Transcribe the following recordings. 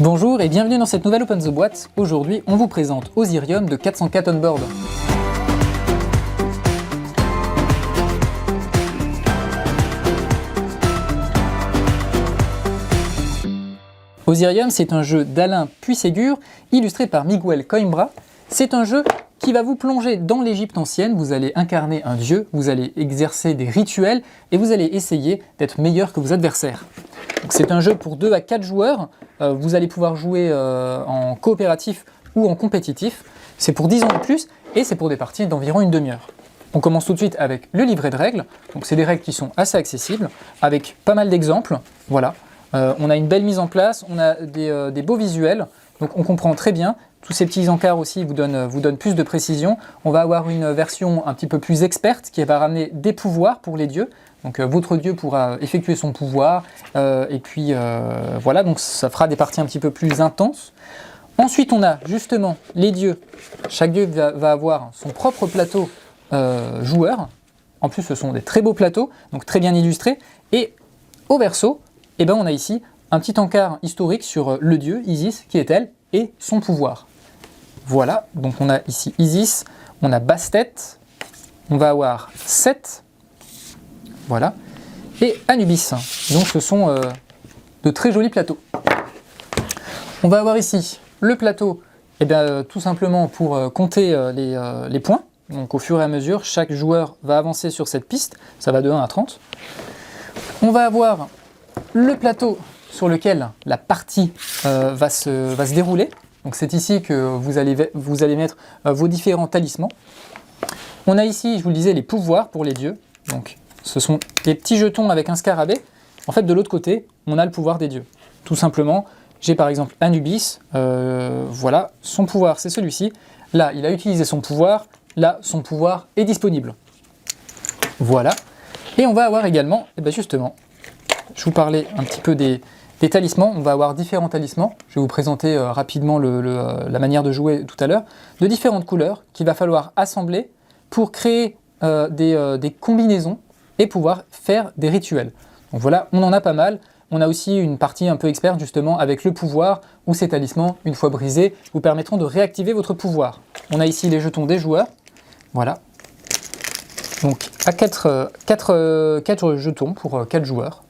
Bonjour et bienvenue dans cette nouvelle Open the Boîte. Aujourd'hui, on vous présente Osirium de 404 Onboard. Osirium, c'est un jeu d'Alain Puisségur, illustré par Miguel Coimbra. C'est un jeu qui va vous plonger dans l'Égypte ancienne. Vous allez incarner un dieu, vous allez exercer des rituels et vous allez essayer d'être meilleur que vos adversaires. C'est un jeu pour 2 à 4 joueurs. Vous allez pouvoir jouer en coopératif ou en compétitif. C'est pour 10 ans de plus et c'est pour des parties d'environ une demi-heure. On commence tout de suite avec le livret de règles. Donc c'est des règles qui sont assez accessibles avec pas mal d'exemples. Voilà. On a une belle mise en place, on a des beaux visuels, donc on comprend très bien. Tous ces petits encarts aussi vous donnent plus de précision. On va avoir une version un petit peu plus experte qui va ramener des pouvoirs pour les dieux. Donc votre dieu pourra effectuer son pouvoir et puis voilà, donc ça fera des parties un petit peu plus intenses. Ensuite on a justement les dieux. Chaque dieu va avoir son propre plateau joueur. En plus ce sont des très beaux plateaux, donc très bien illustrés. Et au verso, eh ben, on a ici un petit encart historique sur le dieu, Isis, qui est-elle, et son pouvoir. Voilà, donc on a ici Isis, on a Bastet, on va avoir Seth, voilà, et Anubis. Donc ce sont de très jolis plateaux. On va avoir ici le plateau, eh bien, tout simplement pour compter les points. Donc au fur et à mesure, chaque joueur va avancer sur cette piste, ça va de 1 à 30. On va avoir le plateau sur lequel la partie va se dérouler. Donc c'est ici que vous allez mettre vos différents talismans. On a ici, je vous le disais, les pouvoirs pour les dieux. Donc ce sont des petits jetons avec un scarabée. En fait, de l'autre côté, on a le pouvoir des dieux. Tout simplement, j'ai par exemple Anubis. Voilà, son pouvoir, c'est celui-ci. Là, il a utilisé son pouvoir. Là, son pouvoir est disponible. Voilà. Et on va avoir également, eh bien justement, je vous parlais un petit peu des talismans. On va avoir différents talismans. Je vais vous présenter rapidement la manière de jouer tout à l'heure. De différentes couleurs qu'il va falloir assembler pour créer des combinaisons et pouvoir faire des rituels. Donc voilà, on en a pas mal. On a aussi une partie un peu experte justement avec le pouvoir où ces talismans, une fois brisés, vous permettront de réactiver votre pouvoir. On a ici les jetons des joueurs. Voilà. Donc à 4 jetons pour 4 joueurs.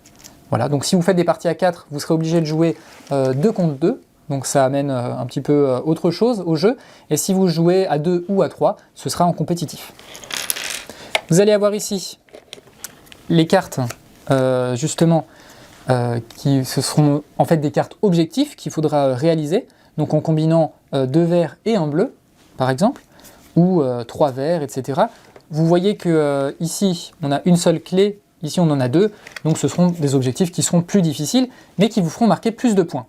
Voilà, donc si vous faites des parties à 4, vous serez obligé de jouer 2 contre 2, donc ça amène un petit peu autre chose au jeu. Et si vous jouez à 2 ou à 3, ce sera en compétitif. Vous allez avoir ici les cartes, justement, ce seront en fait des cartes objectifs qu'il faudra réaliser, donc en combinant 2 verts et un bleu, par exemple, ou 3 verts, etc. Vous voyez que ici, on a une seule clé. Ici, on en a 2, donc ce seront des objectifs qui seront plus difficiles, mais qui vous feront marquer plus de points.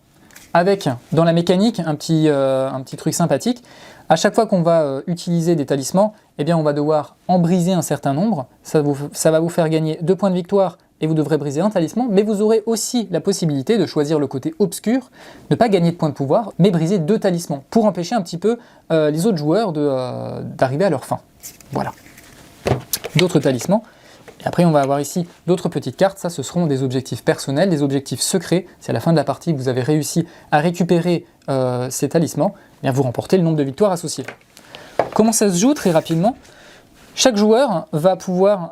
Avec, dans la mécanique, un petit truc sympathique. À chaque fois qu'on va utiliser des talismans, eh bien, on va devoir en briser un certain nombre. Ça va vous faire gagner 2 points de victoire et vous devrez briser un talisman, mais vous aurez aussi la possibilité de choisir le côté obscur, ne pas gagner de points de pouvoir, mais briser 2 talismans, pour empêcher un petit peu les autres joueurs d'arriver à leur fin. Voilà. D'autres talismans. Et après, on va avoir ici d'autres petites cartes. Ça, ce seront des objectifs personnels, des objectifs secrets. Si à la fin de la partie, vous avez réussi à récupérer ces talismans, eh bien, vous remportez le nombre de victoires associées. Comment ça se joue? Très rapidement, chaque joueur va pouvoir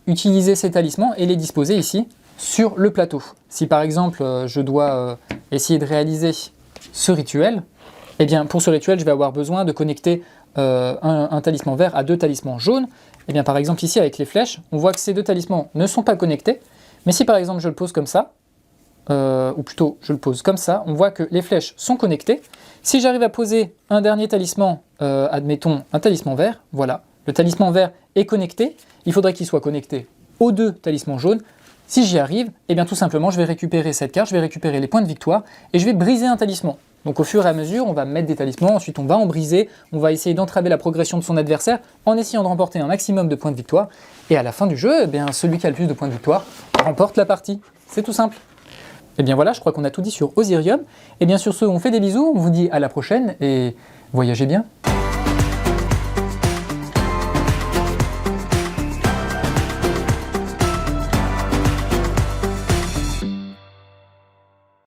utiliser ces talismans et les disposer ici sur le plateau. Si par exemple, je dois essayer de réaliser ce rituel, eh bien, pour ce rituel, je vais avoir besoin de connecter un talisman vert à 2 talismans jaunes. Et bien par exemple ici avec les flèches, on voit que ces 2 talismans ne sont pas connectés, mais si par exemple je le pose comme ça, ou plutôt je le pose comme ça, on voit que les flèches sont connectées. Si j'arrive à poser un dernier talisman, admettons un talisman vert, voilà, le talisman vert est connecté, il faudrait qu'il soit connecté aux 2 talismans jaunes. Si j'y arrive, et bien tout simplement je vais récupérer cette carte, je vais récupérer les points de victoire et je vais briser un talisman. Donc au fur et à mesure, on va mettre des talismans, ensuite on va en briser, on va essayer d'entraver la progression de son adversaire en essayant de remporter un maximum de points de victoire. Et à la fin du jeu, eh bien, celui qui a le plus de points de victoire remporte la partie. C'est tout simple. Et bien voilà, je crois qu'on a tout dit sur Osirium. Et bien sur ce, on fait des bisous, on vous dit à la prochaine et voyagez bien.